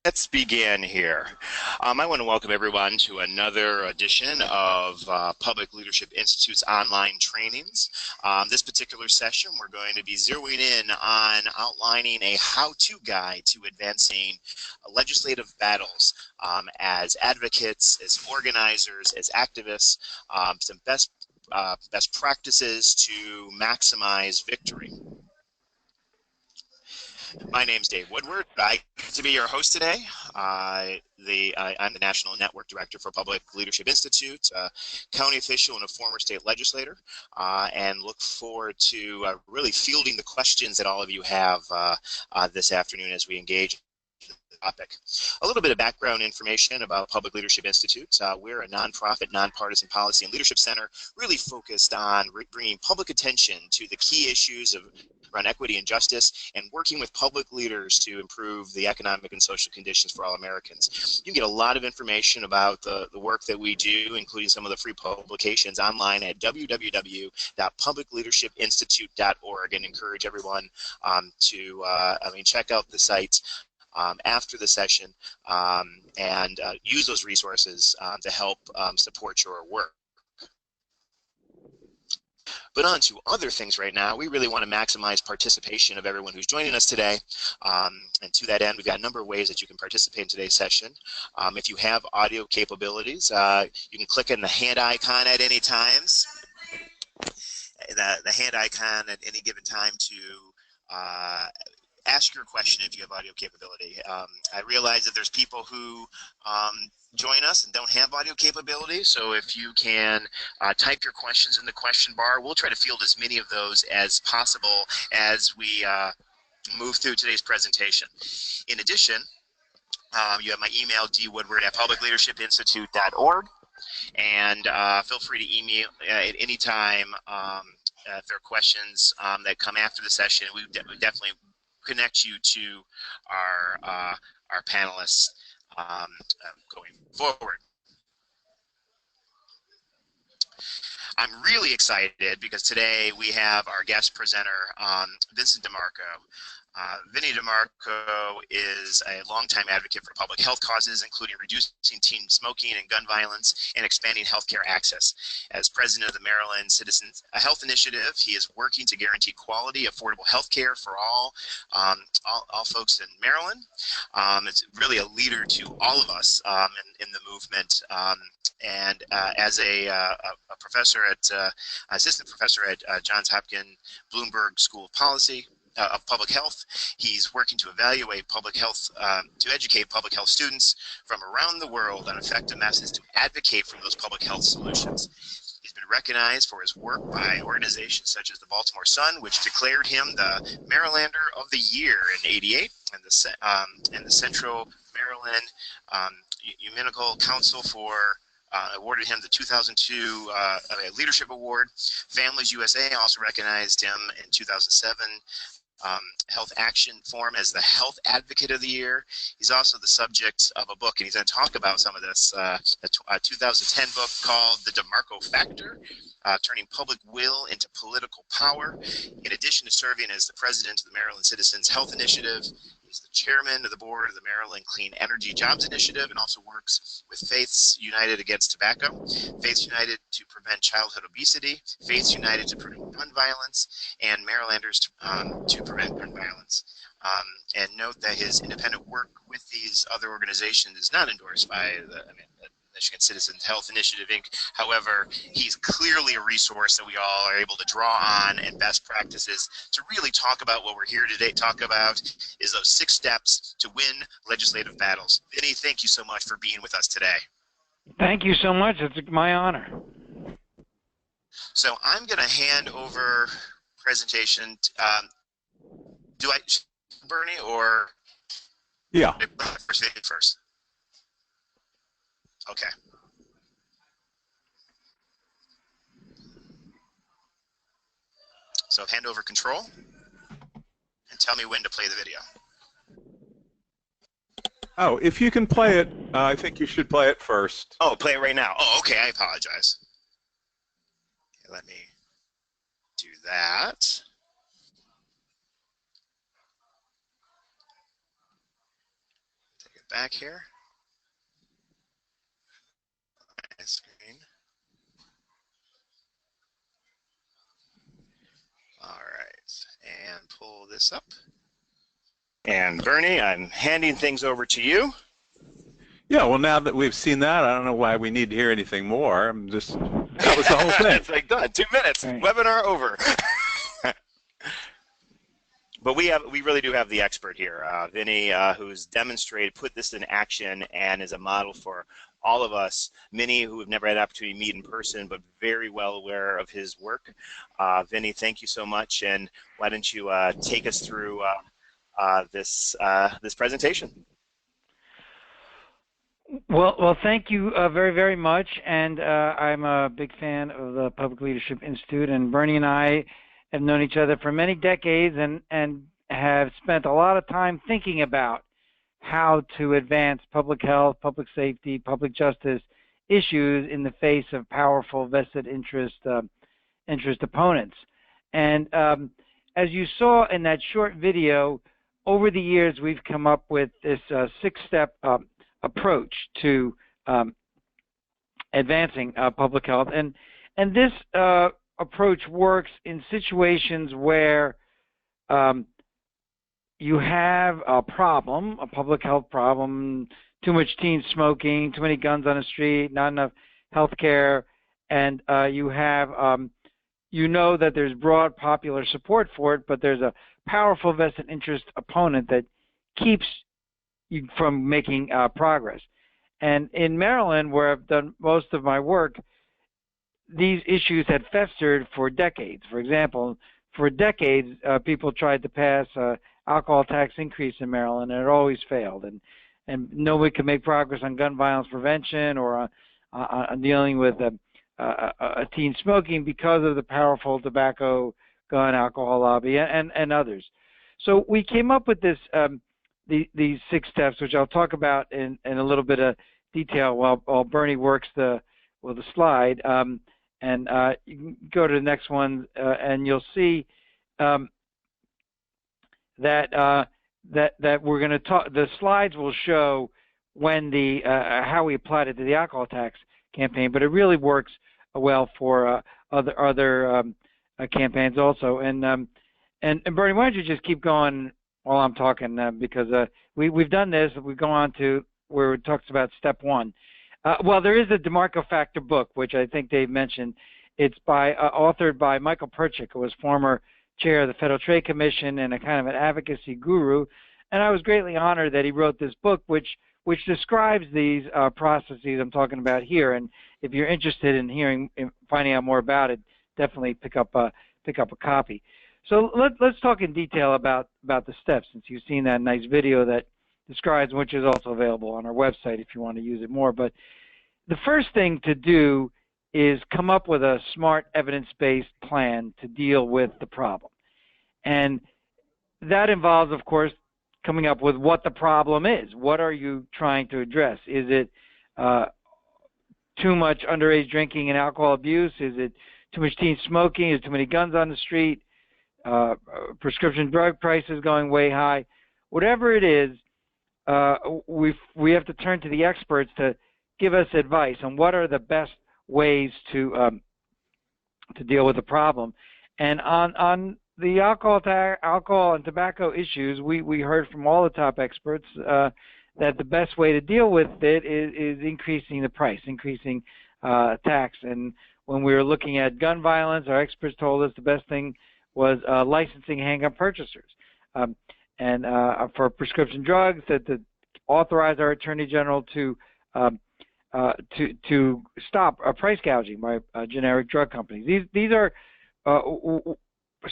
Let's begin here. I want to welcome everyone to another edition of Public Leadership Institute's online trainings. This particular session, we're going to be zeroing in on outlining a how-to guide to advancing legislative battles as advocates, as organizers, as activists, some best practices to maximize victory. My name's Dave Woodward. I get to be your host today. I'm the National Network Director for Public Leadership Institute, county official and a former state legislator, and look forward to really fielding the questions that all of you have this afternoon as we engage topic. A little bit of background information about Public Leadership Institute. We're a nonprofit, nonpartisan policy and leadership center really focused on bringing public attention to the key issues around equity and justice and working with public leaders to improve the economic and social conditions for all Americans. You can get a lot of information about the work that we do, including some of the free publications online at www.publicleadershipinstitute.org, and encourage everyone to check out the site after the session and use those resources to help support your work. But on to other things right now. We really want to maximize participation of everyone who's joining us today. And to that end, we've got a number of ways that you can participate in today's session. If you have audio capabilities, you can click on the hand icon at any times. The hand icon at any given time to ask your question if you have audio capability. I realize that there's people who join us and don't have audio capability, so if you can type your questions in the question bar, we'll try to field as many of those as possible as we move through today's presentation. In addition, you have my email, dwoodward@publicleadershipinstitute.org, and feel free to email at any time if there are questions that come after the session. We definitely connect you to our panelists going forward. I'm really excited because today we have our guest presenter, Vinny DeMarco. Vinny DeMarco is a longtime advocate for public health causes, including reducing teen smoking and gun violence and expanding healthcare access. As president of the Maryland Citizens Health Initiative, he is working to guarantee quality, affordable healthcare for all folks in Maryland. It's really a leader to all of us in the movement. As a professor assistant professor at Johns Hopkins Bloomberg School of Policy, of Public Health, he's working to evaluate public health, to educate public health students from around the world on effective methods to advocate for those public health solutions. He's been recognized for his work by organizations such as the Baltimore Sun, which declared him the Marylander of the Year in '88, and the Central Maryland Ecumenical Council awarded him the 2002 Leadership Award. Families USA also recognized him in 2007 Health Action Forum as the Health Advocate of the Year. He's also the subject of a book, and he's going to talk about some of this, a 2010 book called The DeMarco Factor, Turning Public Will into Political Power. In addition to serving as the president of the Maryland Citizens Health Initiative, he's the chairman of the board of the Maryland Clean Energy Jobs Initiative, and also works with Faiths United Against Tobacco, Faiths United to Prevent Childhood Obesity, Faiths United to Prevent Gun Violence, and Marylanders to Prevent Gun Violence. And note that his independent work with these other organizations is not endorsed by the Michigan Citizens Health Initiative, Inc. However, he's clearly a resource that we all are able to draw on, and best practices to really talk about what we're here today to talk about is those 6 steps to win legislative battles. Vinny, thank you so much for being with us today. Thank you so much. It's my honor. So I'm going to hand over presentation. Do I, Bernie, or? Yeah. First. Okay. So hand over control and tell me when to play the video. Oh, if you can play it, I think you should play it first. Oh, play it right now. Oh, okay. I apologize. Okay, let me do that. Take it back here. My screen. All right, and pull this up. And Bernie, I'm handing things over to you. Yeah, well, now that we've seen that, I don't know why we need to hear anything more. That was the whole thing. It's like done. 2 minutes. Right. Webinar over. But we really do have the expert here, Vinny, who's demonstrated, put this in action, and is a model for all of us, many who have never had an opportunity to meet in person, but very well aware of his work. Vinny, thank you so much, and why don't you take us through this presentation? Well, thank you very, very much, and I'm a big fan of the Public Leadership Institute, and Bernie and I have known each other for many decades and have spent a lot of time thinking about how to advance public health, public safety, public justice issues in the face of powerful vested interest opponents. And as you saw in that short video, over the years we've come up with this six-step approach to advancing public health, and this approach works in situations where you have a problem, a public health problem, too much teen smoking, too many guns on the street, not enough health care, and you have you know that there's broad popular support for it, but there's a powerful vested interest opponent that keeps you from making progress. And in Maryland, where I've done most of my work, these issues had festered for decades. For example, for decades, people tried to pass alcohol tax increase in Maryland, and it always failed. And nobody could make progress on gun violence prevention or on dealing with teen smoking because of the powerful tobacco, gun, alcohol lobby, and others. So we came up with this these 6 steps, which I'll talk about in a little bit of detail while Bernie works the slide. And you can go to the next one, and you'll see that we're going to talk. The slides will show when how we applied it to the alcohol tax campaign, but it really works well for other campaigns also. And Bernie, why don't you just keep going while I'm talking, because we've done this. We go on to where it talks about step 1. Well, there is a DeMarco Factor book, which I think Dave mentioned. It's authored by Michael Pertschuk, who was former chair of the Federal Trade Commission and a kind of an advocacy guru. And I was greatly honored that he wrote this book, which describes these processes I'm talking about here. And if you're interested in finding out more about it, definitely pick up a copy. So let's talk in detail about the steps, since you've seen that nice video that describes, which is also available on our website if you want to use it more. But the first thing to do is come up with a smart evidence-based plan to deal with the problem. And that involves, of course, coming up with what the problem is. What are you trying to address? Is it too much underage drinking and alcohol abuse? Is it too much teen smoking? Is it too many guns on the street? Prescription drug prices going way high? Whatever it is, we have to turn to the experts to give us advice on what are the best ways to deal with the problem. And on the alcohol and tobacco issues, we heard from all the top experts that the best way to deal with it is increasing the price, increasing tax. And when we were looking at gun violence, our experts told us the best thing was licensing handgun purchasers. And for prescription drugs, to authorize our Attorney General to stop price gouging by generic drug companies. These are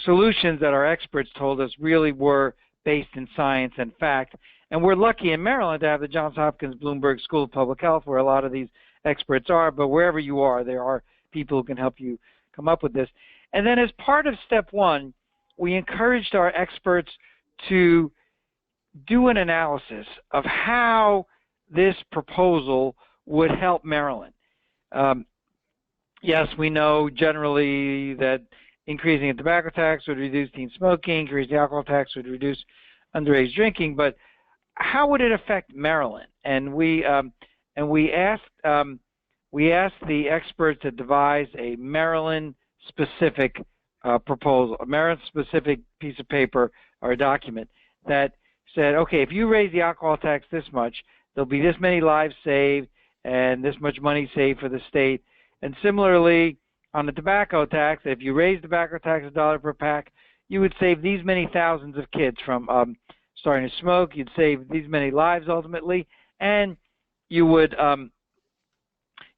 solutions that our experts told us really were based in science and fact. And we're lucky in Maryland to have the Johns Hopkins Bloomberg School of Public Health, where a lot of these experts are. But wherever you are, there are people who can help you come up with this. And then as part of step 1, we encouraged our experts to do an analysis of how this proposal would help Maryland. Yes, we know generally that increasing the tobacco tax would reduce teen smoking, increasing the alcohol tax would reduce underage drinking, but how would it affect Maryland? And we asked the experts to devise a Maryland-specific proposal, a Maryland-specific piece of paper or a document that said, okay, if you raise the alcohol tax this much, there'll be this many lives saved and this much money saved for the state. And similarly, on the tobacco tax, if you raise tobacco tax $1 per pack, you would save these many thousands of kids from starting to smoke. You'd save these many lives ultimately, and you would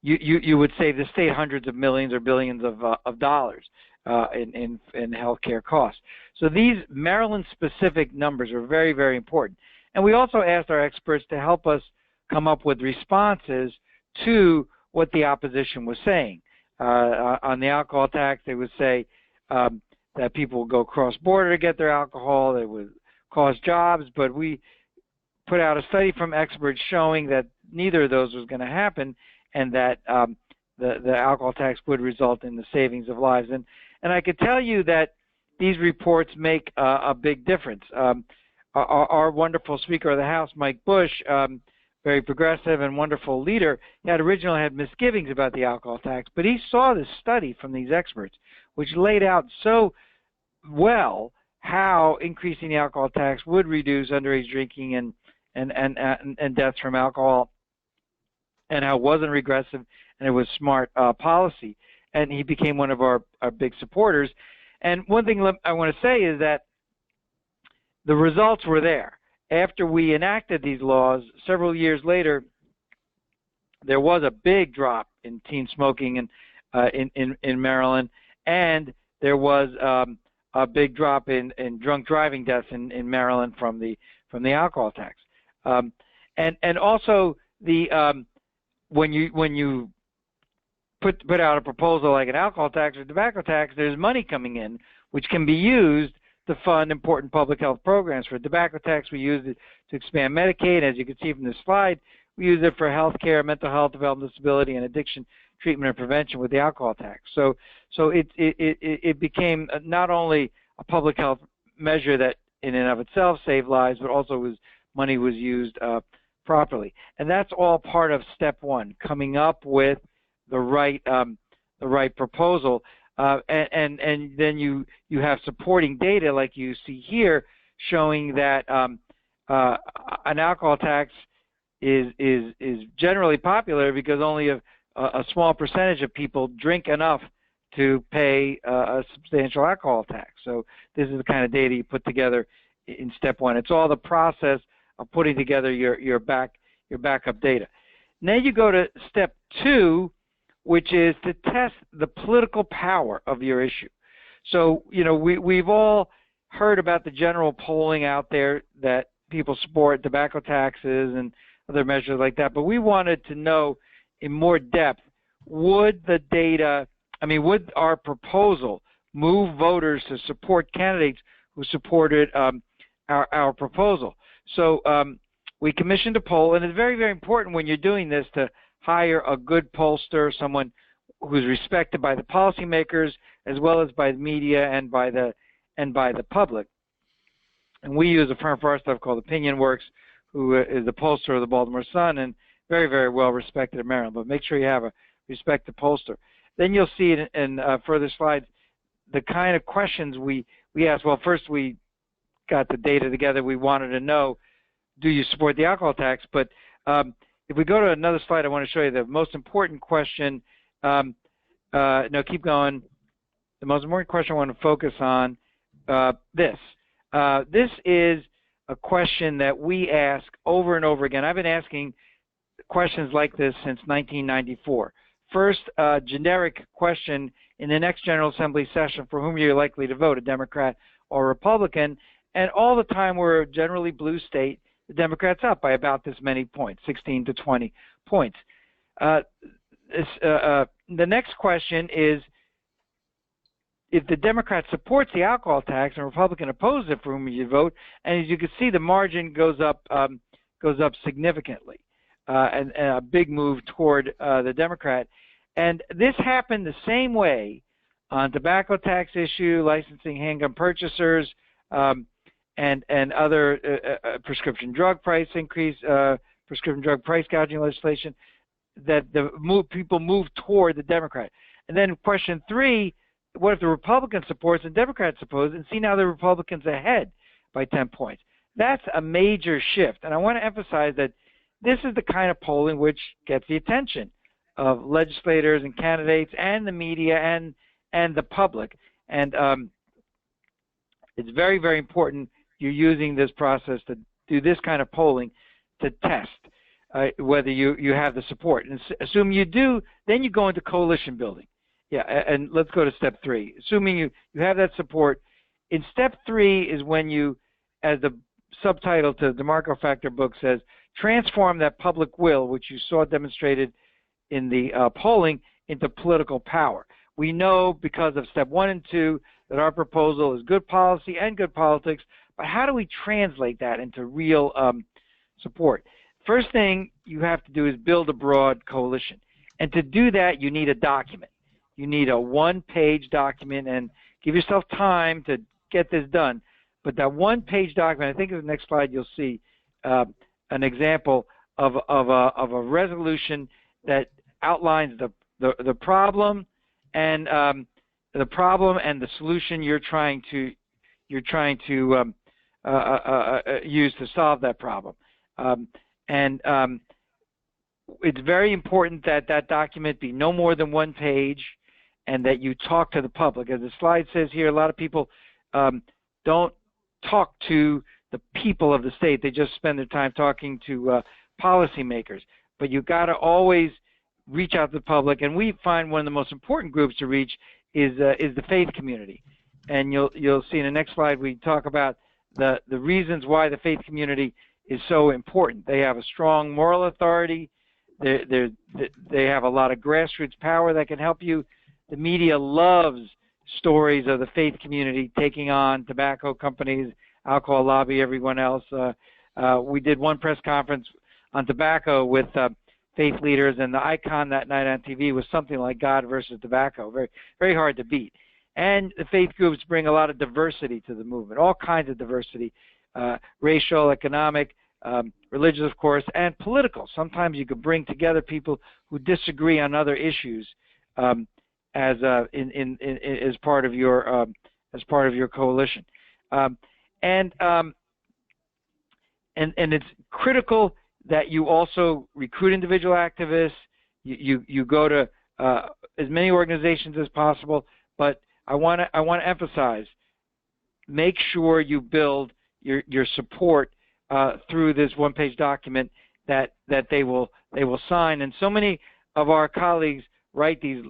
you would save the state hundreds of millions or billions of dollars in healthcare costs. So these Maryland-specific numbers are very, very important. And we also asked our experts to help us come up with responses to what the opposition was saying. On the alcohol tax, they would say that people would go cross-border to get their alcohol. It would cause jobs, but we put out a study from experts showing that neither of those was going to happen, and that the alcohol tax would result in the savings of lives. And I could tell you that these reports make a big difference. Our wonderful Speaker of the House, Mike Bush, very progressive and wonderful leader, he had originally had misgivings about the alcohol tax, but he saw this study from these experts, which laid out so well how increasing the alcohol tax would reduce underage drinking and deaths from alcohol, and how it wasn't regressive and it was smart policy. And he became one of our big supporters. And one thing I want to say is that the results were there. After we enacted these laws, several years later, there was a big drop in teen smoking in Maryland, and there was a big drop in drunk driving deaths in Maryland from the alcohol tax. And also when you put out a proposal like an alcohol tax or tobacco tax, there's money coming in which can be used to fund important public health programs. For tobacco tax, we use it to expand Medicaid. As you can see from this slide, we use it for health care, mental health, developmental disability, and addiction treatment and prevention with the alcohol tax. So it became not only a public health measure that in and of itself saved lives, but also money was used properly. And that's all part of step one, coming up with the right proposal. And then you have supporting data like you see here showing that an alcohol tax is generally popular because only a small percentage of people drink enough to pay a substantial alcohol tax. So this is the kind of data you put together in step one. It's all the process of putting together your backup data. Now you go to step two, which is to test the political power of your issue. So, we've all heard about the general polling out there that people support tobacco taxes and other measures like that, but we wanted to know in more depth, would our proposal move voters to support candidates who supported our proposal? So we commissioned a poll, and it's very, very important when you're doing this to hire a good pollster, someone who's respected by the policymakers as well as by the media and by the public. And we use a firm for our stuff called OpinionWorks, who is the pollster of the Baltimore Sun and very, very well respected in Maryland. But make sure you have a respected pollster. Then you'll see in further slides the kind of questions we asked. Well, first we got the data together. We wanted to know, do you support the alcohol tax? But if we go to another slide, I want to show you the most important question. No, keep going. The most important question I want to focus on this. This is a question that we ask over and over again. I've been asking questions like this since 1994. First, generic question in the next General Assembly session: for whom you're likely to vote, a Democrat or Republican? And all the time we're a generally blue state, the Democrats up by about this many points, 16 to 20 points. The next question is, if the Democrat supports the alcohol tax and Republican opposes it, for whom you vote? And as you can see, the margin goes up significantly, and a big move toward the Democrat. And this happened the same way on tobacco tax issue, licensing handgun purchasers, and other prescription drug price increase, prescription drug price gouging legislation, that people move toward the Democrat. And then question 3, what if the Republican supports and Democrats oppose? And see now the Republicans ahead by 10 points. That's a major shift. And I want to emphasize that this is the kind of polling which gets the attention of legislators and candidates and the media and the public. And it's very, very important you're using this process to do this kind of polling to test whether you have the support. And assume you do, then you go into coalition building. Yeah, and let's go to step 3. Assuming you have that support, in step 3 is when you, as the subtitle to the DeMarco Factor book says, transform that public will, which you saw demonstrated in the polling, into political power. We know because of step 1 and 2 that our proposal is good policy and good politics, but how do we translate that into real support? First thing you have to do is build a broad coalition. And to do that, you need a document. You need a 1-page document, and give yourself time to get this done. But that 1-page document, I think in the next slide you'll see an example of a resolution that outlines the problem and the solution you're trying to use to solve that problem. It's very important that that document be no more than 1 page, and that you talk to the public. As the slide says here, a lot of people don't talk to the people of the state. They just spend their time talking to policymakers. But you've got to always reach out to the public, and we find one of the most important groups to reach is the faith community. And you'll see in the next slide we talk about the reasons why the faith community is so important. They have a strong moral authority. They have a lot of grassroots power that can help you. The media loves stories of the faith community taking on tobacco companies, alcohol lobby, everyone else. We did one press conference on tobacco with faith leaders, and the icon that night on TV was something like God versus tobacco. Very, very hard to beat. And the faith groups bring a lot of diversity to the movement, all kinds of diversity, racial, economic, religious, of course, and political. Sometimes you could bring together people who disagree on other issues as part of your coalition, and it's critical that you also recruit individual activists. You go to as many organizations as possible, but I want to emphasize: make sure you build your support through this 1-page document that they will sign. And so many of our colleagues write these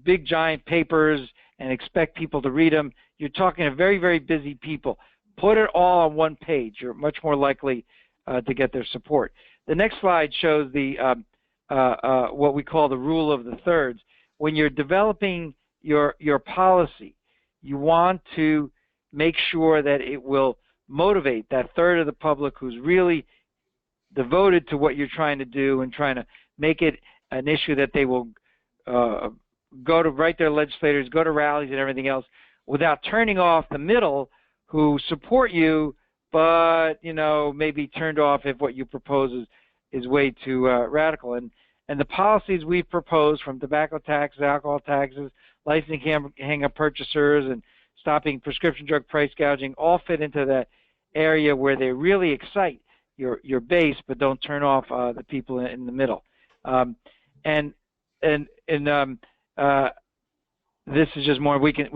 big giant papers and expect people to read them. You're talking to very, very busy people. Put it all on 1 page. You're much more likely to get their support. The next slide shows the what we call the rule of the thirds. When you're developing your policy, you want to make sure that it will motivate that third of the public who's really devoted to what you're trying to do and trying to make it an issue that they will go to write their legislators, go to rallies and everything else, without turning off the middle who support you, but maybe turned off if what you propose is way too radical. And the policies we've proposed, from tobacco taxes, alcohol taxes, licensing hang-up purchasers, and stopping prescription drug price gouging, all fit into that area where they really excite your base, but don't turn off the people in the middle. This is just more. We can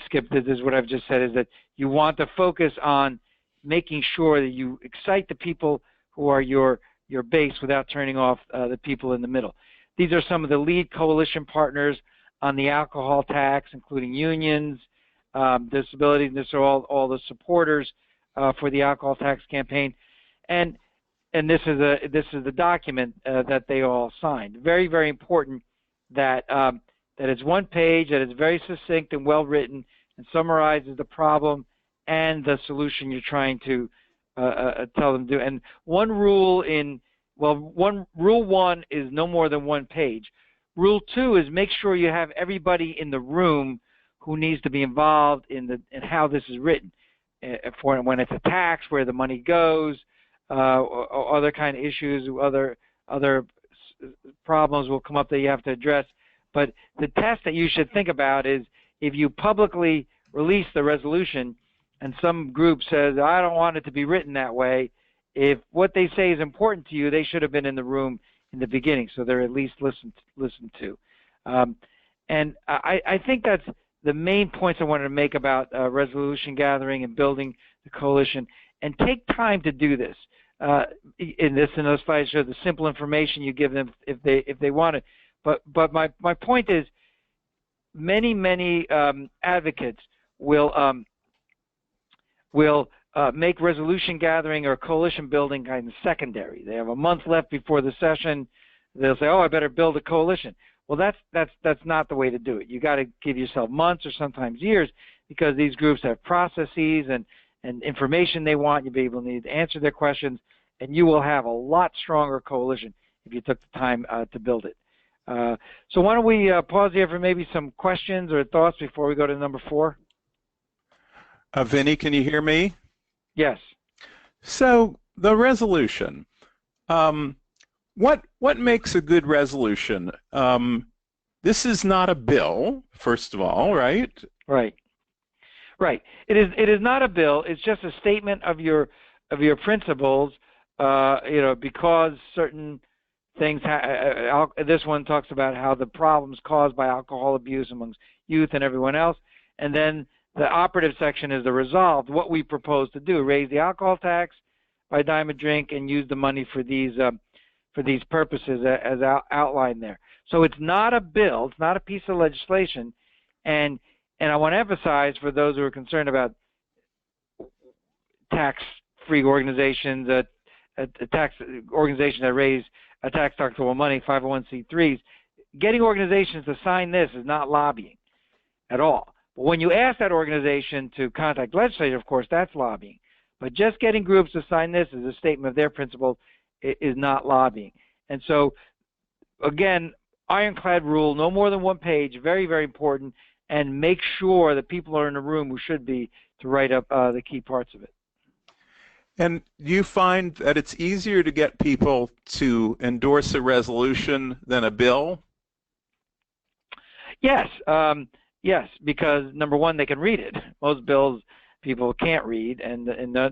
skip this. This is what I've just said. Is that you want to focus on making sure that you excite the people who are your base without turning off the people in the middle. These are some of the lead coalition partners on the alcohol tax, including unions, disabilities. These are all the supporters for the alcohol tax campaign, and this is the document that they all signed. Very, very important that that it's 1 page, that it's very succinct and well written, and summarizes the problem and the solution you're trying to tell them to do. And rule 1 is no more than 1 page. Rule 2 is make sure you have everybody in the room who needs to be involved in how this is written. for when it's a tax, where the money goes, or other kind of issues, other problems will come up that you have to address. But the test that you should think about is if you publicly release the resolution and some group says, I don't want it to be written that way, if what they say is important to you, they should have been in the room in the beginning, so they're at least listened to. And I think that's the main points I wanted to make about resolution gathering and building the coalition. And take time to do this. In those slides show the simple information you give them if they want it. But my point is, many advocates will make resolution gathering or coalition building kind of secondary. They have a month left before the session. They'll say, "Oh, I better build a coalition." Well, that's not the way to do it. You got to give yourself months or sometimes years, because these groups have processes and information they want. You'll be able to need to answer their questions, and you will have a lot stronger coalition if you took the time to build it. So why don't we pause here for maybe some questions or thoughts before we go to number 4? Vinny, can you hear me? Yes. So the resolution. What makes a good resolution? This is not a bill, first of all, right? Right. It is not a bill. It's just a statement of your principles. Because certain things. This one talks about how the problems caused by alcohol abuse amongst youth and everyone else, and then the operative section is the resolved. What we propose to do: raise the alcohol tax by a dime a drink and use the money for these purposes as outlined there. So it's not a bill. It's not a piece of legislation, and I want to emphasize for those who are concerned about tax-free organizations, a tax organization that raise a tax-deductible money, 501c3s, getting organizations to sign this is not lobbying at all. But when you ask that organization to contact legislature, of course, that's lobbying. But just getting groups to sign this as a statement of their principles is not lobbying. And so, again, ironclad rule, no more than one page, very, very important, and make sure that people are in the room who should be to write up the key parts of it. And you find that it's easier to get people to endorse a resolution than a bill? Yes, yes, because number one, they can read it. Most bills people can't read and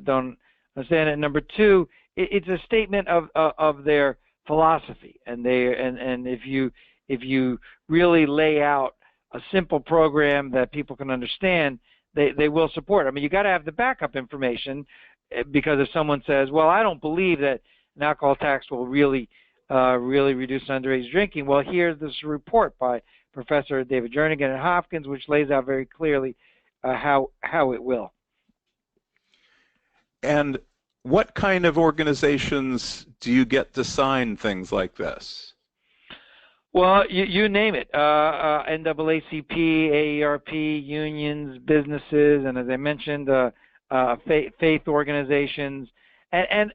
don't understand it. Number two, it's a statement of their philosophy, and if you really lay out a simple program that people can understand, they will support. I mean, you got to have the backup information. Because if someone says, well, I don't believe that an alcohol tax will really reduce underage drinking, well, here's this report by Professor David Jernigan at Hopkins, which lays out very clearly how it will. And what kind of organizations do you get to sign things like this? Well, you name it, NAACP, AARP, unions, businesses, and as I mentioned, faith organizations, and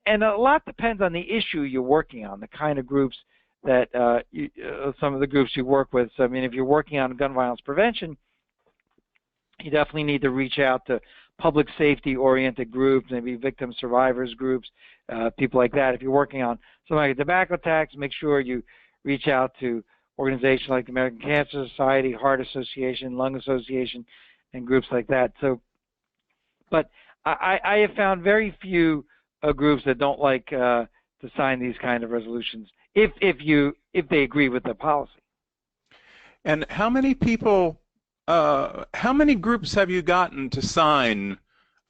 a lot depends on the issue you're working on, the kind of groups that some of the groups you work with. So, I mean, if you're working on gun violence prevention, you definitely need to reach out to public safety-oriented groups, maybe victim survivors groups, people like that. If you're working on something like a tobacco tax, make sure you reach out to organizations like the American Cancer Society, Heart Association, Lung Association, and groups like that. So, but I have found very few groups that don't like to sign these kind of resolutions if they agree with the policy. And how many people, how many groups have you gotten to sign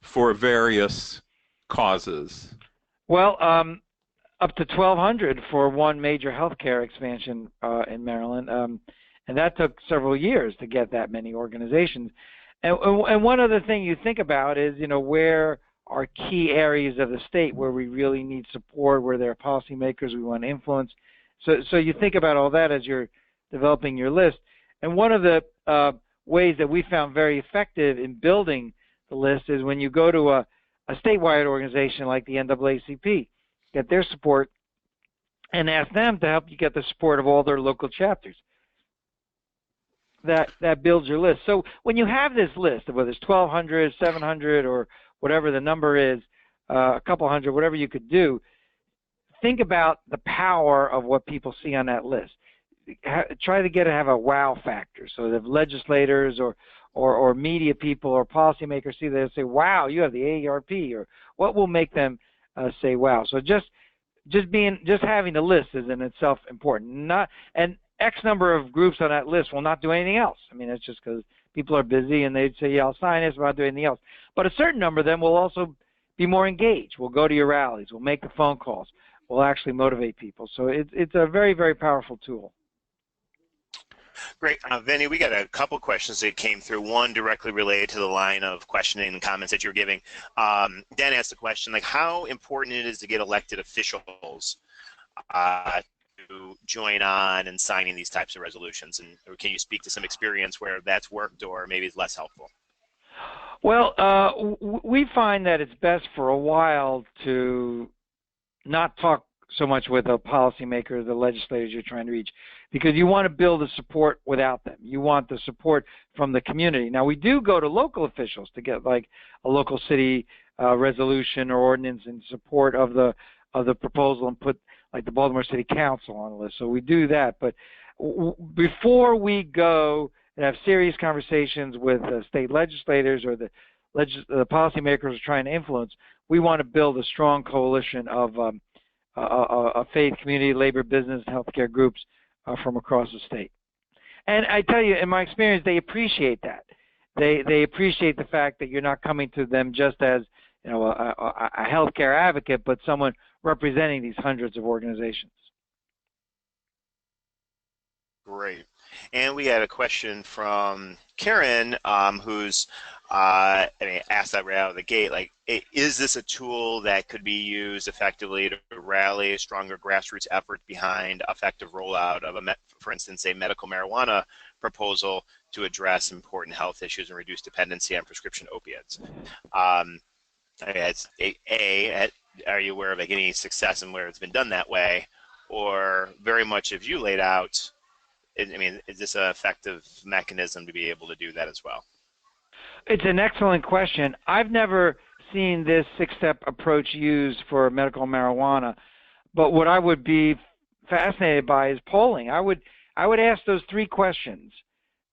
for various causes? Well, up to 1,200 for one major healthcare expansion in Maryland, and that took several years to get that many organizations. And one other thing you think about is, where are key areas of the state where we really need support, where there are policymakers we want to influence. So you think about all that as you're developing your list. And one of the ways that we found very effective in building the list is when you go to a statewide organization like the NAACP, get their support, and ask them to help you get the support of all their local chapters. that builds your list. So when you have this list of whether it's 1,200, 700, or whatever the number is, a couple hundred, whatever you could do, think about the power of what people see on that list. Try to have a wow factor, so that legislators or media people or policymakers see that and say, wow, you have the AARP, or what will make them say wow. So just having the list is in itself important. And X number of groups on that list will not do anything else. I mean, it's just because people are busy and they'd say, yeah, I'll sign this, but I'll do anything else. But a certain number of them will also be more engaged. We'll go to your rallies. We'll make the phone calls. We'll actually motivate people. So it's a very, very powerful tool. Great. Vinny, we got a couple questions that came through. One directly related to the line of questioning and comments that you're giving. Dan asked the question, like, how important it is to get elected officials to join on and signing these types of resolutions, and or can you speak to some experience where that's worked or maybe it's less helpful? Well, we find that it's best for a while to not talk so much with the policymakers, the legislators you're trying to reach, because you want to build the support without them. You want the support from the community. Now, we do go to local officials to get like a local city resolution or ordinance in support of the proposal and put like the Baltimore City Council on the list. So we do that. But before we go and have serious conversations with state legislators or the policymakers we're trying to influence, we want to build a strong coalition of faith, community, labor, business, and healthcare groups from across the state. And I tell you, in my experience, they appreciate that. They appreciate the fact that you're not coming to them just as a healthcare advocate, but someone representing these hundreds of organizations. Great. And we had a question from Karen, who's asked that right out of the gate, like, is this a tool that could be used effectively to rally a stronger grassroots effort behind effective rollout of, for instance, a medical marijuana proposal to address important health issues and reduce dependency on prescription opiates? Are you aware of like any success in where it's been done that way, or very much if you laid out? I mean, is this an effective mechanism to be able to do that as well? It's an excellent question. I've never seen this six-step approach used for medical marijuana, but what I would be fascinated by is polling. I would ask those three questions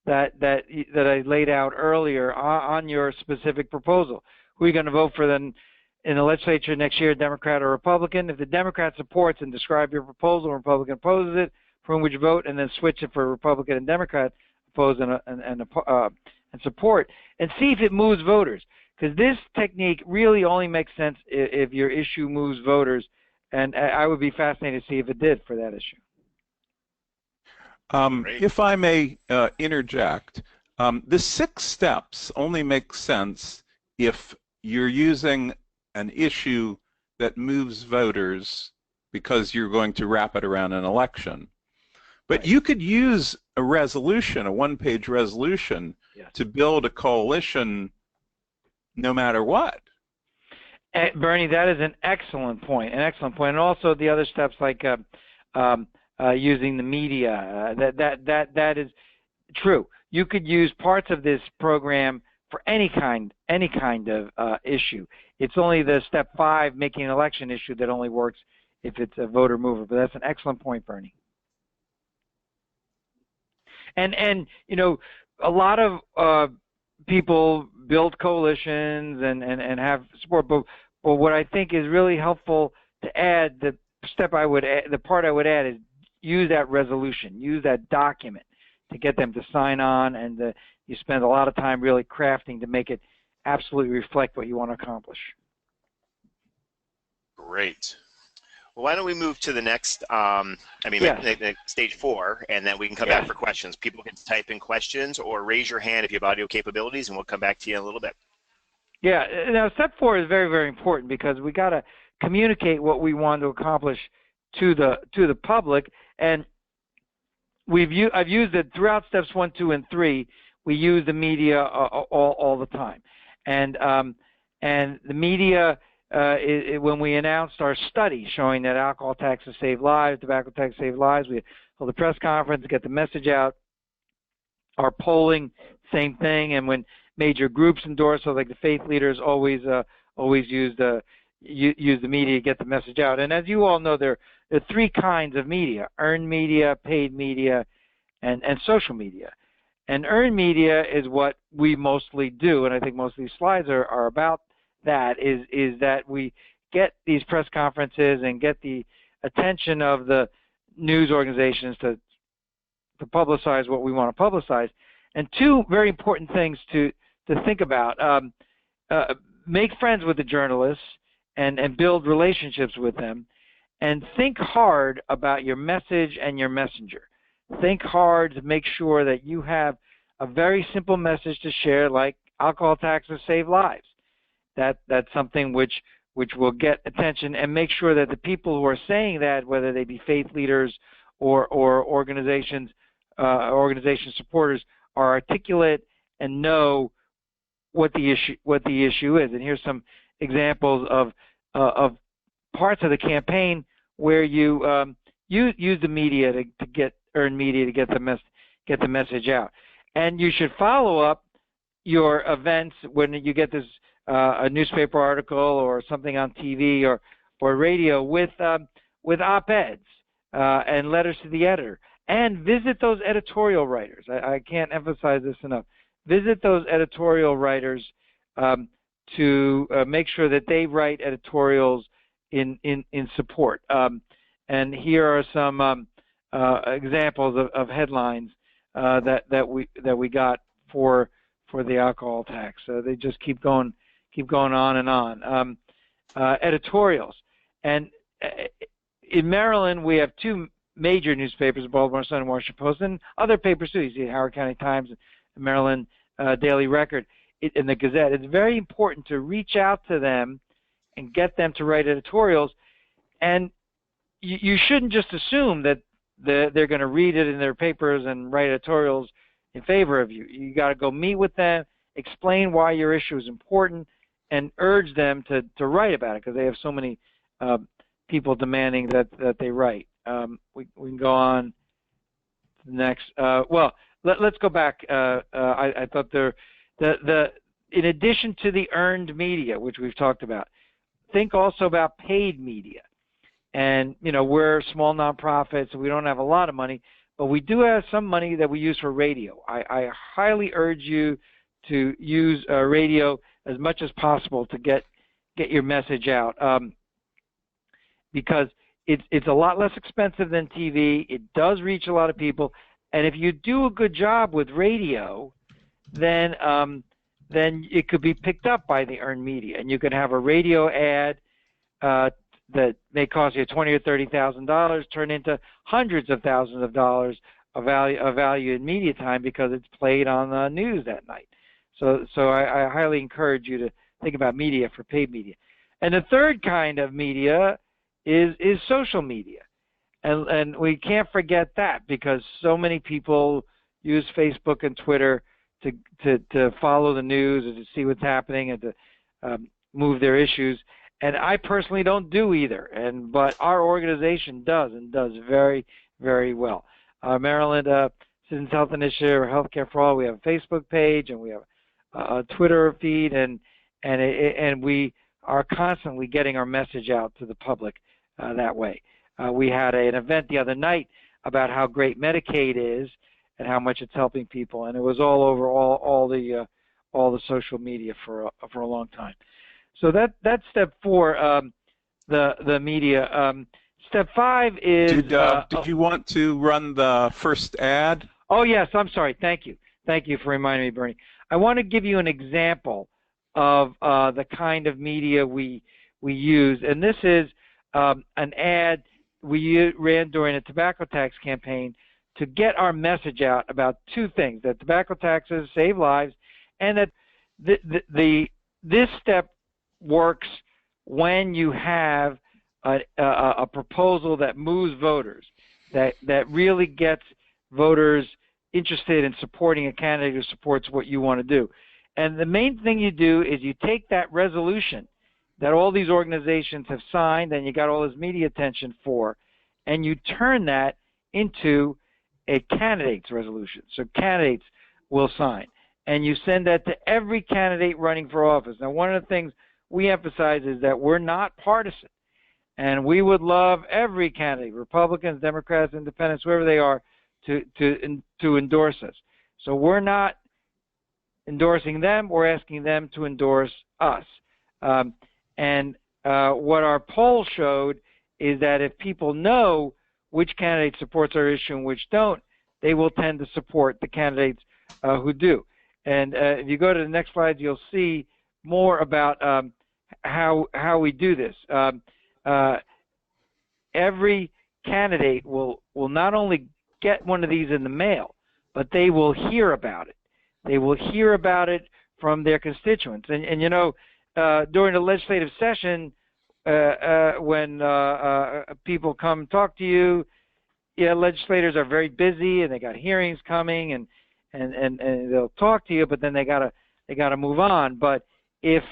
that I laid out earlier on your specific proposal. Who are you going to vote for then in the legislature next year, Democrat or Republican? If the Democrat supports and describe your proposal, and Republican opposes it, for whom would you vote? And then switch it for Republican and Democrat oppose and support, and see if it moves voters. Because this technique really only makes sense if your issue moves voters, and I would be fascinated to see if it did for that issue. If I may interject, the 6 steps only make sense if you're using an issue that moves voters because you're going to wrap it around an election. But you could use a resolution, a one-page resolution, yes, to build a coalition no matter what. Bernie, that is an excellent point, And also the other steps like using the media, that is true. You could use parts of this program for any kind of issue. It's only the step 5, making an election issue, that only works if it's a voter mover. But that's an excellent point, Bernie. And a lot of people build coalitions and have support, but what I think is really helpful to add, the part I would add is use that resolution, use that document to get them to sign on, and you spend a lot of time really crafting to make it absolutely reflect what you want to accomplish. Great. Well, why don't we move to the next, stage 4, and then we can come back for questions. People can type in questions or raise your hand if you have audio capabilities, and we'll come back to you in a little bit. Yeah. Now, step 4 is very, very important because we got to communicate what we want to accomplish to the public, and I've used it throughout steps 1, 2, and 3. We use the media all the time, and the media. When we announced our study showing that alcohol taxes save lives, tobacco taxes save lives, we held a press conference to get the message out. Our polling, same thing. And when major groups endorse, so like the faith leaders always use the media to get the message out. And as you all know, there are three kinds of media: earned media, paid media, and social media. And earned media is what we mostly do, and I think most of these slides are about that, is that we get these press conferences and get the attention of the news organizations to publicize what we want to publicize. And two very important things to think about: make friends with the journalists and build relationships with them, and think hard about your message and your messenger. Think hard to make sure that you have a very simple message to share, like alcohol taxes save lives. That's something which will get attention, and make sure that the people who are saying that, whether they be faith leaders or organization supporters, are articulate and know what the issue is. And here's some examples of parts of the campaign where you use the media to get earned media to get the message out. And you should follow up your events when you get this a newspaper article or something on TV or radio with op-eds and letters to the editor, and visit those editorial writers. I can't emphasize this enough. Visit those editorial writers to make sure that they write editorials in support. And here are some examples of headlines that we got for the alcohol tax. They just keep going on and on. Editorials, and in Maryland we have two major newspapers: the Baltimore Sun and Washington Post, and other papers too. You see Howard County Times, Maryland Daily Record, and the Gazette. It's very important to reach out to them and get them to write editorials. And you shouldn't just assume that they're going to read it in their papers and write editorials in favor of you. You got to go meet with them, explain why your issue is important, and urge them to write about it, because they have so many people demanding that they write. We can go on to the next. Well, let's go back. I thought in addition to the earned media, which we've talked about, think also about paid media. And, we're small nonprofits, so we don't have a lot of money, but we do have some money that we use for radio. I highly urge you to use radio as much as possible to get your message out, because it's a lot less expensive than TV. It does reach a lot of people, and if you do a good job with radio, then it could be picked up by the earned media, and you can have a radio ad that may cost you $20,000 or $30,000 turn into hundreds of thousands of dollars of value in media time, because it's played on the news that night. So I highly encourage you to think about media for paid media. And the third kind of media is social media, and we can't forget that, because so many people use Facebook and Twitter to follow the news and to see what's happening and to move their issues. And I personally don't do either, but our organization does, and does very, very well. Maryland Citizens Health Initiative, or Healthcare for All, we have a Facebook page, and we have a Twitter feed, and we are constantly getting our message out to the public that way. We had an event the other night about how great Medicaid is and how much it's helping people, and it was all over all the social media for a long time. So that's step 4, the media. Step 5 is. Did you want to run the first ad? Oh yes, I'm sorry. Thank you for reminding me, Bernie. I want to give you an example of the kind of media we use, and this is an ad we ran during a tobacco tax campaign to get our message out about two things: that tobacco taxes save lives, and that this step works when you have a proposal that moves voters, that really gets voters interested in supporting a candidate who supports what you want to do. And the main thing you do is you take that resolution that all these organizations have signed and you got all this media attention for, and you turn that into a candidate's resolution. So candidates will sign. And you send that to every candidate running for office. Now, one of the things we emphasize is that we're not partisan. And we would love every candidate, Republicans, Democrats, Independents, whoever they are, to endorse us. So we're not endorsing them, we're asking them to endorse us. What our poll showed is that if people know which candidate supports our issue and which don't, they will tend to support the candidates who do. And if you go to the next slide, you'll see more about how we do this. Every candidate will not only get one of these in the mail, but they will hear about it. They will hear about it from their constituents. And you know, during the legislative session, when people come talk to you, yeah, legislators are very busy and they got hearings coming and they'll talk to you, but then they gotta move on. But if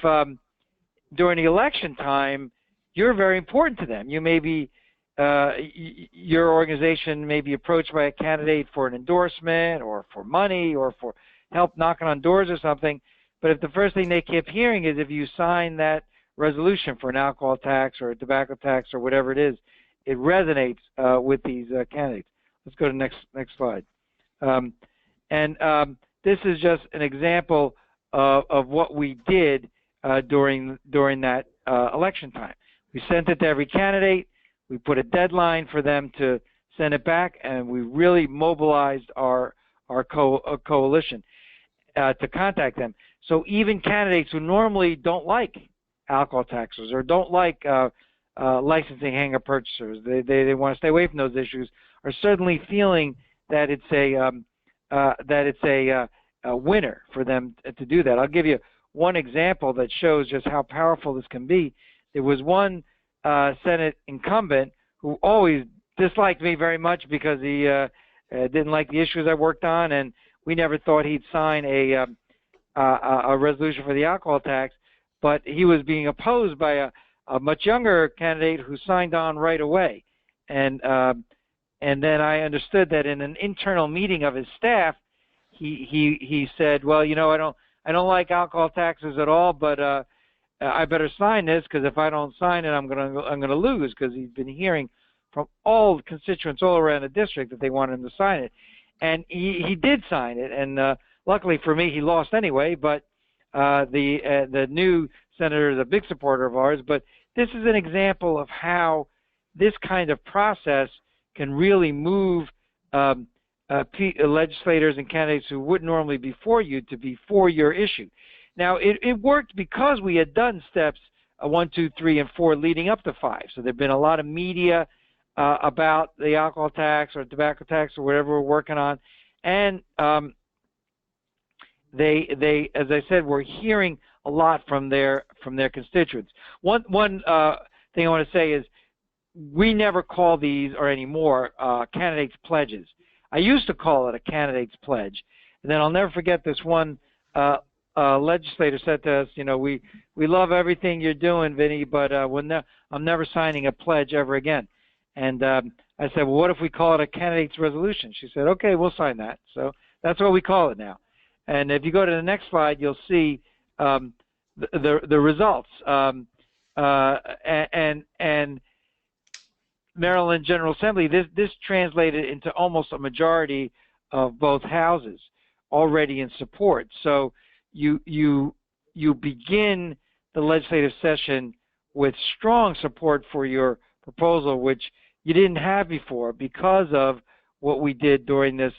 during the election time, you're very important to them. You may be your organization may be approached by a candidate for an endorsement or for money or for help knocking on doors or something. But if the first thing they keep hearing is if you sign that resolution for an alcohol tax or a tobacco tax or whatever it is, it resonates with these candidates. Let's go to the next slide. This is just an example of what we did during that election time. We sent it to every candidate. We put a deadline for them to send it back, and we really mobilized our coalition to contact them. So even candidates who normally don't like alcohol taxes or don't like licensing hanger purchasers, they want to stay away from those issues, are certainly feeling that it's a winner for them to do that. I'll give you one example that shows just how powerful this can be. There was one Senate incumbent who always disliked me very much because he didn't like the issues I worked on, and we never thought he'd sign a resolution for the alcohol tax. But he was being opposed by a much younger candidate who signed on right away, and then I understood that in an internal meeting of his staff, he said, well, you know, I don't like alcohol taxes at all, but I better sign this because if I don't sign it, I'm gonna lose, because he's been hearing from all constituents all around the district that they wanted him to sign it, and he did sign it, and luckily for me, he lost anyway. But the new senator is a big supporter of ours. But this is an example of how this kind of process can really move legislators and candidates who wouldn't normally be for you to be for your issue. Now, it worked because we had done steps 1, 2, 3, and 4 leading up to 5. So there'd been a lot of media about the alcohol tax or tobacco tax or whatever we're working on, and they, as I said, were hearing a lot from their constituents. One thing I want to say is we never call these or anymore candidates' pledges. I used to call it a candidate's pledge, and then I'll never forget this one legislator said to us, you know, we love everything you're doing, Vinny, but I'm never signing a pledge ever again. And I said, well, what if we call it a candidate's resolution? She said, okay, we'll sign that. So that's what we call it now. And if you go to the next slide, you'll see the results. And Maryland General Assembly, this translated into almost a majority of both houses already in support. So you begin the legislative session with strong support for your proposal, which you didn't have before because of what we did during this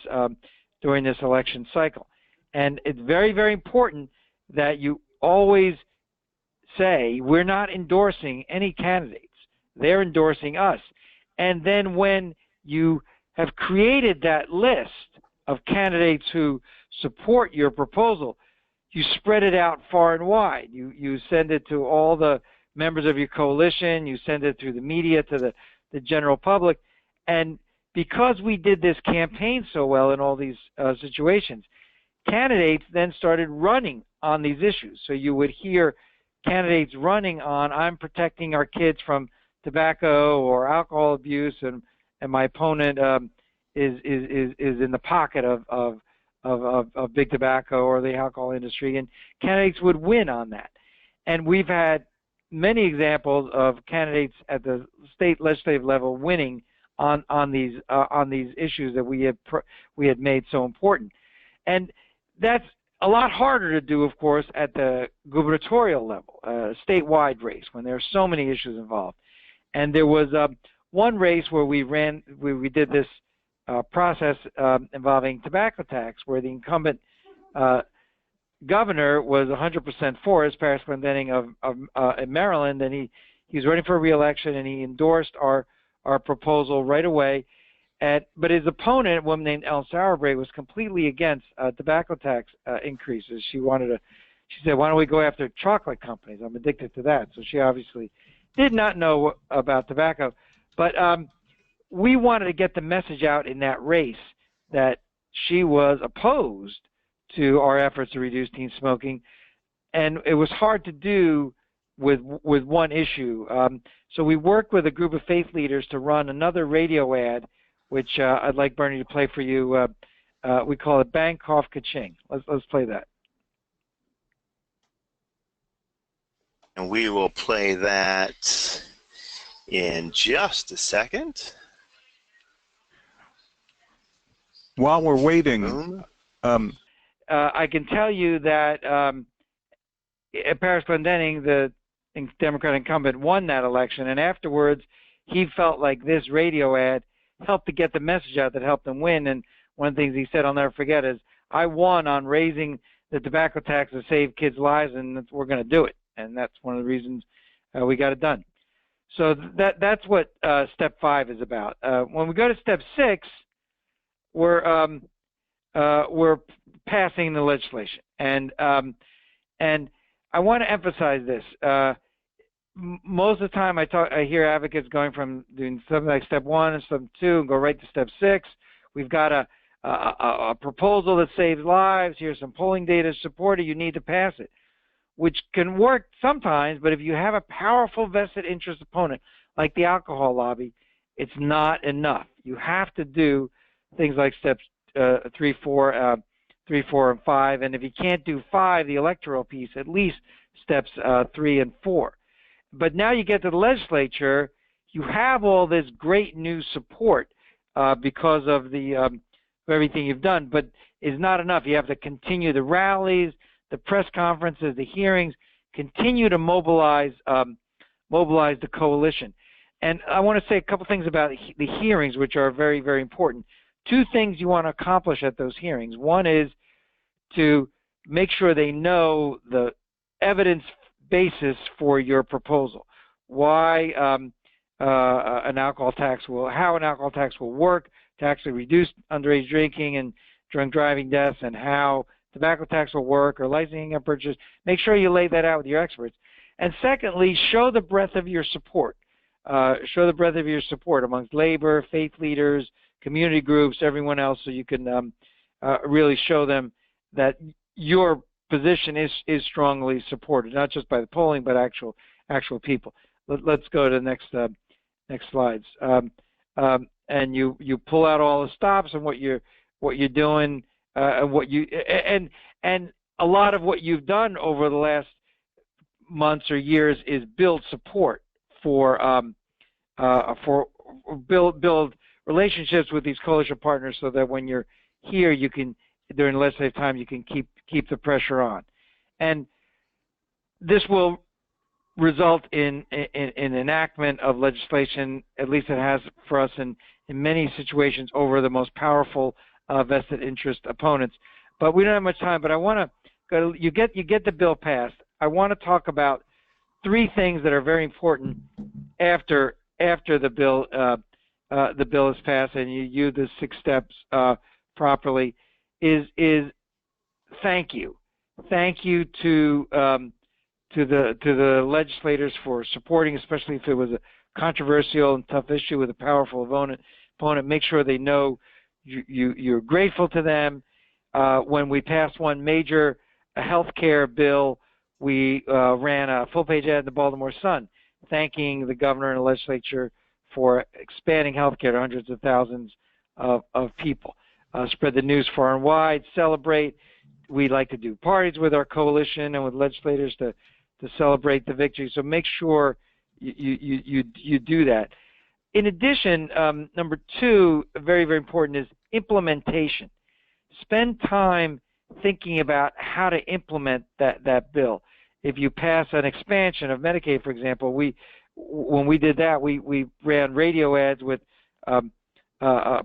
election cycle. And it's very, very important that you always say, we're not endorsing any candidates. They're endorsing us. And then when you have created that list of candidates who support your proposal, you spread it out far and wide. You send it to all the members of your coalition. You send it through the media to the general public. And because we did this campaign so well in all these situations, candidates then started running on these issues. So you would hear candidates running on, I'm protecting our kids from tobacco or alcohol abuse, and my opponent is in the pocket of of big tobacco or the alcohol industry, and candidates would win on that. And we've had many examples of candidates at the state legislative level winning on these issues that we had made so important. And that's a lot harder to do, of course, at the gubernatorial level, statewide race, when there are so many issues involved. And there was one race where we did this process involving tobacco tax, where the incumbent governor was 100% for us, Paris Glendening of Maryland, and he was running for re-election, and he endorsed our proposal right away. But his opponent, a woman named Ellen Sauerbrey, was completely against tobacco tax increases. She said, why don't we go after chocolate companies? I'm addicted to that. So she obviously did not know about tobacco. But we wanted to get the message out in that race that she was opposed to our efforts to reduce teen smoking. And it was hard to do with one issue. So we worked with a group of faith leaders to run another radio ad, which I'd like Bernie to play for you. We call it Bang Cough Ka-Ching. Let's play that. And we will play that in just a second. While we're waiting, I can tell you that Paris Glendening, the Democratic incumbent, won that election, and afterwards he felt like this radio ad helped to get the message out that helped him win. And one of the things he said, I'll never forget, is, I won on raising the tobacco tax to save kids' lives, and we're going to do it. And that's one of the reasons we got it done. So that's what step 5 is about. When we go to step 6, we're passing the legislation, and I want to emphasize this. Most of the time I hear advocates going from doing something like step 1 and step 2 and go right to step 6. We've got a proposal that saves lives. Here's some polling data to support it. You need to pass it, which can work sometimes, but if you have a powerful vested interest opponent like the alcohol lobby, it's not enough. You have to do things like steps 3, 4, and 5, and if you can't do 5, the electoral piece, at least steps 3 and 4. But now you get to the legislature, you have all this great new support because of everything you've done, but it's not enough. You have to continue the rallies, the press conferences, the hearings, continue to mobilize the coalition. And I want to say a couple things about the hearings, which are very, very important. 2 things you want to accomplish at those hearings. One is to make sure they know the evidence basis for your proposal, why how an alcohol tax will work to actually reduce underage drinking and drunk driving deaths, and how tobacco tax will work, or licensing and purchase. Make sure you lay that out with your experts. And secondly, show the breadth of your support. Show the breadth of your support amongst labor, faith leaders, community groups, everyone else, so you can really show them that your position is strongly supported, not just by the polling, but actual people. Let's go to the next slides. And you pull out all the stops and what you're doing, and a lot of what you've done over the last months or years is build support for build relationships with these coalition partners, so that when you're here, you can, during legislative time, you can keep the pressure on. And this will result in enactment of legislation, at least it has for us in many situations, over the most powerful vested interest opponents. But we don't have much time, but I want to go to, you get the bill passed. I want to talk about 3 things that are very important after the bill is passed, and you use the 6 steps properly. Is thank you to the legislators for supporting, especially if it was a controversial and tough issue with a powerful opponent. Make sure they know you're grateful to them. When we passed one major health care bill, we ran a full-page ad in the Baltimore Sun thanking the governor and the legislature for expanding health care to hundreds of thousands of people. spread the news far and wide, celebrate. We like to do parties with our coalition and with legislators to celebrate the victory. So make sure you do that. In addition, number two, very, very important, is implementation. Spend time thinking about how to implement that bill. If you pass an expansion of Medicaid, for example, when we did that, we ran radio ads with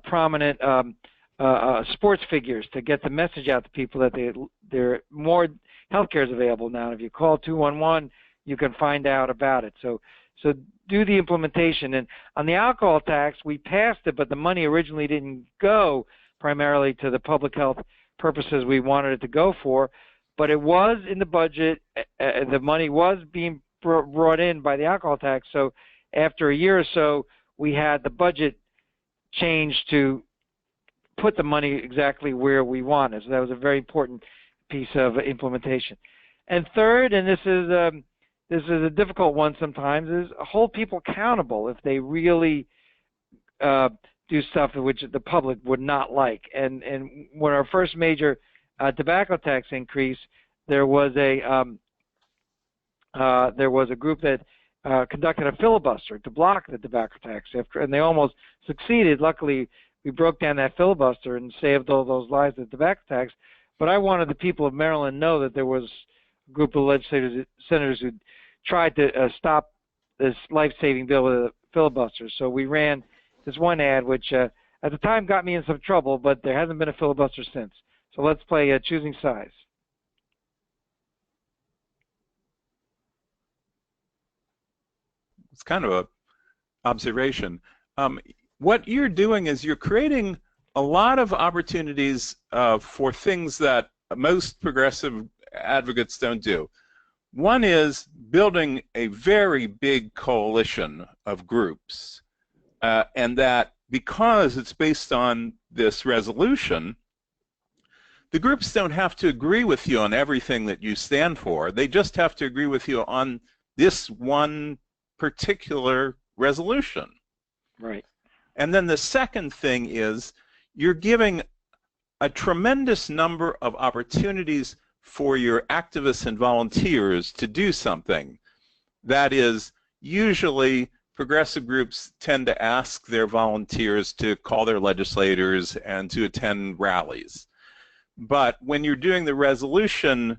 prominent sports figures to get the message out to people that there are more health care is available now. If you call 211, you can find out about it. So do the implementation. And on the alcohol tax, we passed it, but the money originally didn't go primarily to the public health purposes we wanted it to go for. But it was in the budget. The money was being brought in by the alcohol tax. So after a year or so, we had the budget changed to put the money exactly where we wanted. So that was a very important piece of implementation. And third, and this is a difficult one sometimes, is hold people accountable if they really do stuff which the public would not like. And when our first major tobacco tax increase, there was a group that conducted a filibuster to block the tobacco tax, and they almost succeeded. Luckily, we broke down that filibuster and saved all those lives of the tobacco tax. But I wanted the people of Maryland to know that there was a group of legislators, senators who tried to stop this life-saving bill with a filibuster. So we ran this one ad, which at the time got me in some trouble, but there hasn't been a filibuster since. So let's play choosing sides. It's kind of an observation. What you're doing is you're creating a lot of opportunities for things that most progressive advocates don't do. One is building a very big coalition of groups, and that because it's based on this resolution, the groups don't have to agree with you on everything that you stand for. They just have to agree with you on this one particular resolution. Right. And then the second thing is you're giving a tremendous number of opportunities for your activists and volunteers to do something. That is, usually progressive groups tend to ask their volunteers to call their legislators and to attend rallies. But when you're doing the resolution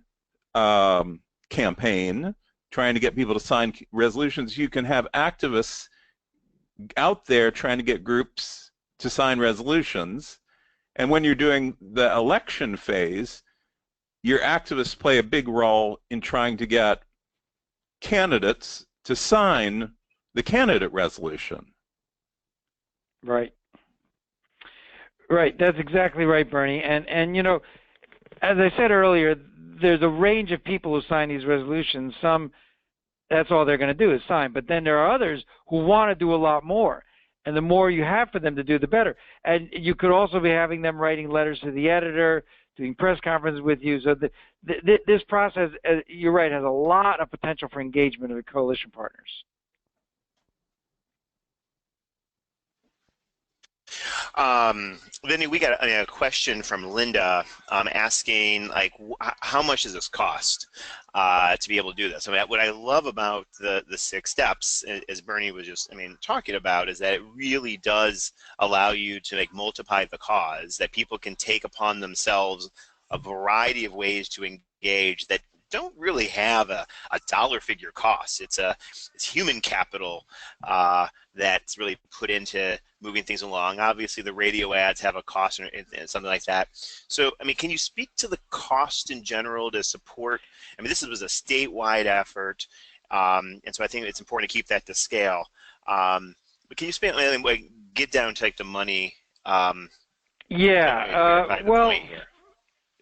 campaign, trying to get people to sign resolutions, you can have activists out there trying to get groups to sign resolutions. And when you're doing the election phase, your activists play a big role in trying to get candidates to sign the candidate resolution. Right. Right. That's exactly right, Bernie. And you know, as I said earlier, there's a range of people who sign these resolutions. Some, that's all they're going to do is sign. But then there are others who want to do a lot more. And the more you have for them to do, the better. And you could also be having them writing letters to the editor, doing press conferences with you. So this process, you're right, has a lot of potential for engagement of the coalition partners. Vinny, we got a question from Linda asking, like, how much does this cost to be able to do this? I mean, what I love about the 6 steps, as Bernie was just, talking about, is that it really does allow you to multiply the cause, that people can take upon themselves a variety of ways to engage that don't really have a dollar figure cost. It's human capital that's really put into moving things along. Obviously, the radio ads have a cost and something like that. So, can you speak to the cost in general to support? This was a statewide effort, and so I think it's important to keep that to scale. But can you get down to the money? Yeah. Well,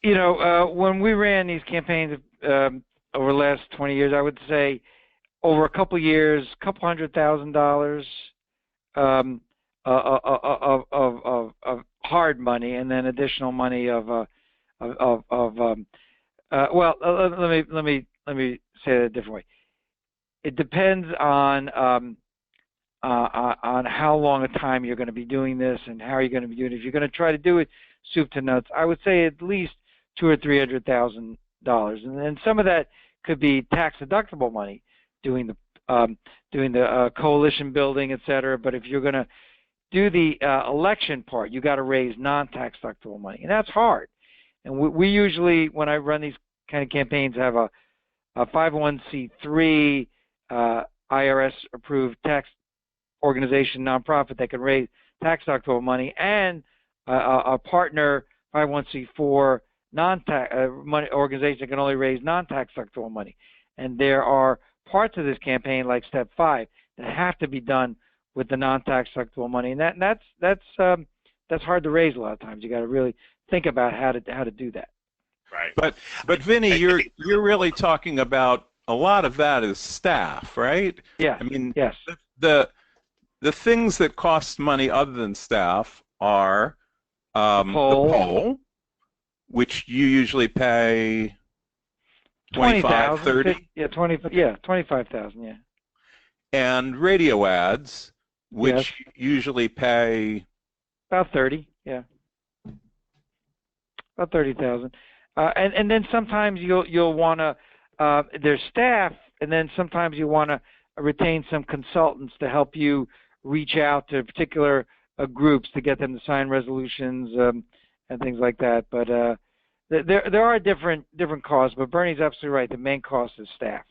you know, when we ran these campaigns over the last 20 years, I would say over a couple of years, $200,000 of hard money, and then additional money well, let me say it a different way. It depends on on how long a time you're going to be doing this and how you're going to be doing it. If you're going to try to do it soup to nuts, I would say at least $200,000 or $300,000, and then some of that could be tax deductible money, doing the coalition building, et cetera. But if you're going to do the election part, you got to raise non-tax deductible money, and that's hard. And we usually, when I run these kind of campaigns, have a 501c3 IRS approved tax organization, nonprofit that can raise tax deductible money, and a partner 501c4 non-tax money organization that can only raise non-tax deductible money. And there are parts of this campaign, like Step 5, that have to be done with the non-tax deductible money, and that's hard to raise a lot of times. You got to really think about how to do that. Right. But Vinny, you're really talking about a lot of that is staff, right? Yeah. I mean, yes. The things that cost money other than staff are the poll, which you usually pay 25, 30. Yeah, 25,000. Yeah. And radio ads, which usually pay about 30. Yeah. About 30,000. And then sometimes you'll want to there's staff, and then sometimes you want to retain some consultants to help you reach out to particular groups to get them to sign resolutions and things like that. But there are different costs. But Bernie's absolutely right. The main cost is staff.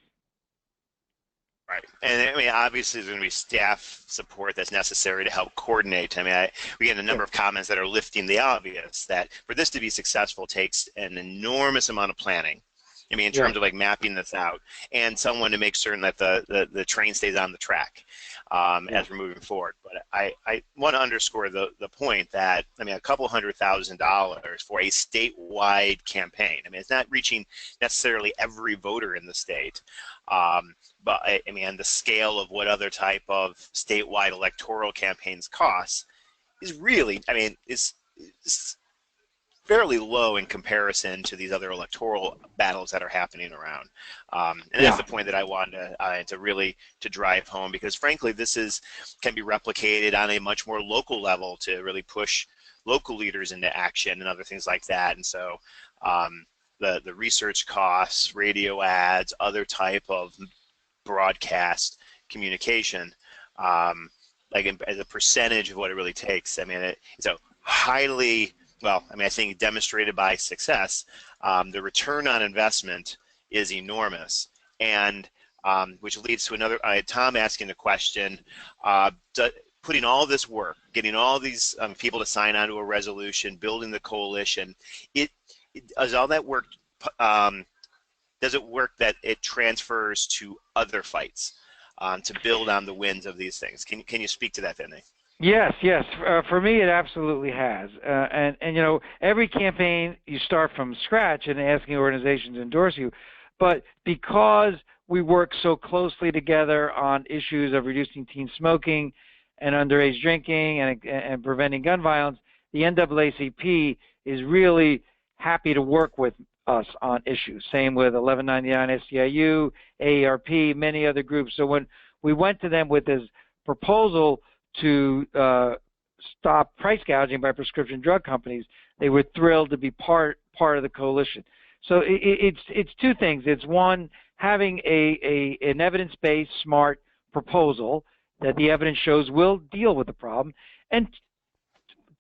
Right, and I mean, obviously, there's going to be staff support that's necessary to help coordinate. I mean, we get a number of comments that are lifting the obvious that for this to be successful takes an enormous amount of planning. I mean, in terms of like mapping this out, and someone to make certain that the train stays on the track as we're moving forward. But I want to underscore the point that, I mean, a couple $100,000 for a statewide campaign. I mean, it's not reaching necessarily every voter in the state. But I mean, the scale of what other type of statewide electoral campaigns costs is really, I mean, is fairly low in comparison to these other electoral battles that are happening around. And that's the point that I wanted to really drive home, because frankly, this can be replicated on a much more local level to really push local leaders into action and other things like that. And so the research costs, radio ads, other type of broadcast communication, like as a percentage of what it really takes. I mean, it's a highly, well, I mean, I think demonstrated by success, the return on investment is enormous, and which leads to another, Tom asking the question, putting all this work, getting all these people to sign on to a resolution, building the coalition, does all that work, does it work that it transfers to other fights to build on the wins of these things? Can you speak to that, Vinny? Yes. For me, it absolutely has. And you know, every campaign you start from scratch and asking organizations to endorse you, but because we work so closely together on issues of reducing teen smoking and underage drinking and preventing gun violence, the NAACP is really happy to work with us on issues. Same with 1199 SEIU, AARP, many other groups. So when we went to them with this proposal to stop price gouging by prescription drug companies, they were thrilled to be part of the coalition. So it's two things. It's one, having an evidence-based, smart proposal that the evidence shows will deal with the problem, and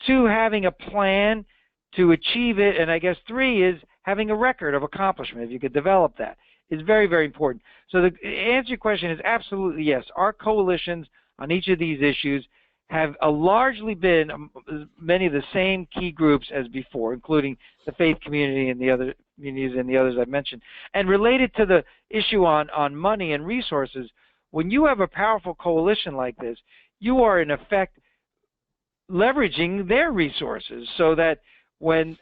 two, having a plan to achieve it, and I guess three is having a record of accomplishment. If you could develop that, is very, very important. So the answer to your question is absolutely yes. Our coalitions on each of these issues have largely been many of the same key groups as before, including the faith community and the other communities and the others I've mentioned. And related to the issue on money and resources, when you have a powerful coalition like this, you are in effect leveraging their resources, so that when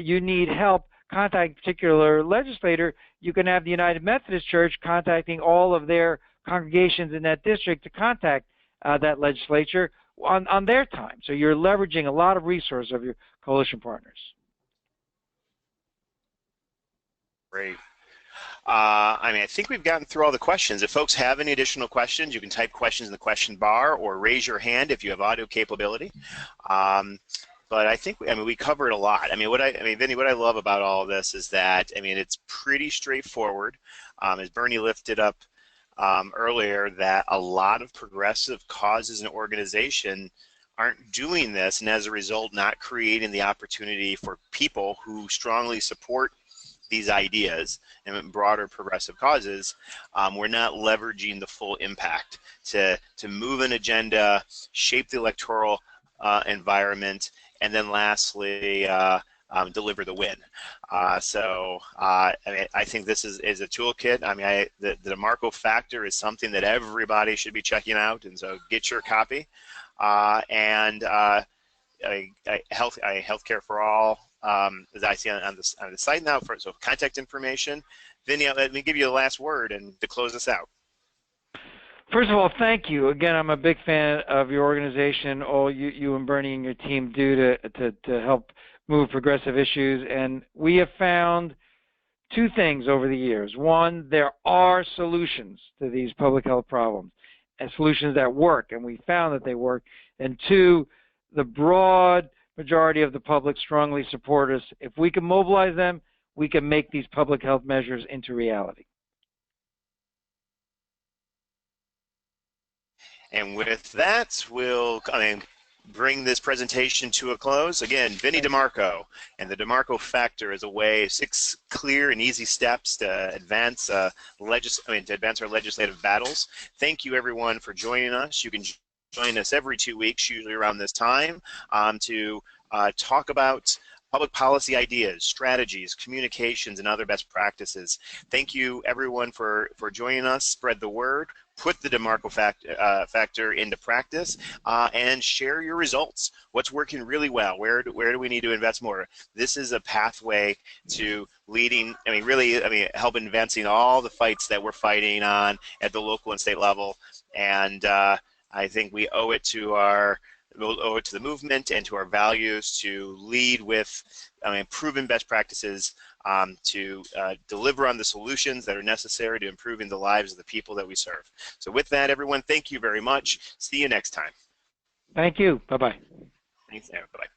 you need help contacting a particular legislator, you can have the United Methodist Church contacting all of their congregations in that district to contact that legislature on their time. So you're leveraging a lot of resources of your coalition partners. Great. I mean, I think we've gotten through all the questions. If folks have any additional questions, you can type questions in the question bar or raise your hand if you have audio capability. But I think, I mean, we covered a lot. I mean, Vinny, what I love about all of this is that, I mean, it's pretty straightforward. As Bernie lifted up earlier, that a lot of progressive causes and organization aren't doing this, and as a result, not creating the opportunity for people who strongly support these ideas and broader progressive causes. We're not leveraging the full impact to move an agenda, shape the electoral environment, and then lastly, deliver the win. I mean, I think this is a toolkit. I mean, the DeMarco Factor is something that everybody should be checking out, and so get your copy. Healthcare for all, as I see on the site now, so contact information. Vinny, let me give you the last word and to close this out. First of all, thank you. Again, I'm a big fan of your organization, all you and Bernie and your team do to help move progressive issues. And we have found two things over the years. One, there are solutions to these public health problems, and solutions that work, and we found that they work. And two, the broad majority of the public strongly support us. If we can mobilize them, we can make these public health measures into reality. And with that, we'll bring this presentation to a close. Again, Vinny DeMarco and the DeMarco Factor is a way, 6 clear and easy steps to advance our legislative battles. Thank you, everyone, for joining us. You can join us every 2 weeks, usually around this time, to talk about public policy ideas, strategies, communications, and other best practices. Thank you, everyone, for joining us. Spread the word, put the DeMarco Factor into practice, and share your results. What's working really well? Where do we need to invest more? This is a pathway to leading, help advancing all the fights that we're fighting on at the local and state level. And I think we owe it to the movement and to our values to lead with proven best practices to deliver on the solutions that are necessary to improving the lives of the people that we serve. So with that, everyone, thank you very much. See you next time. Thank you. Bye-bye. Thanks. Bye-bye.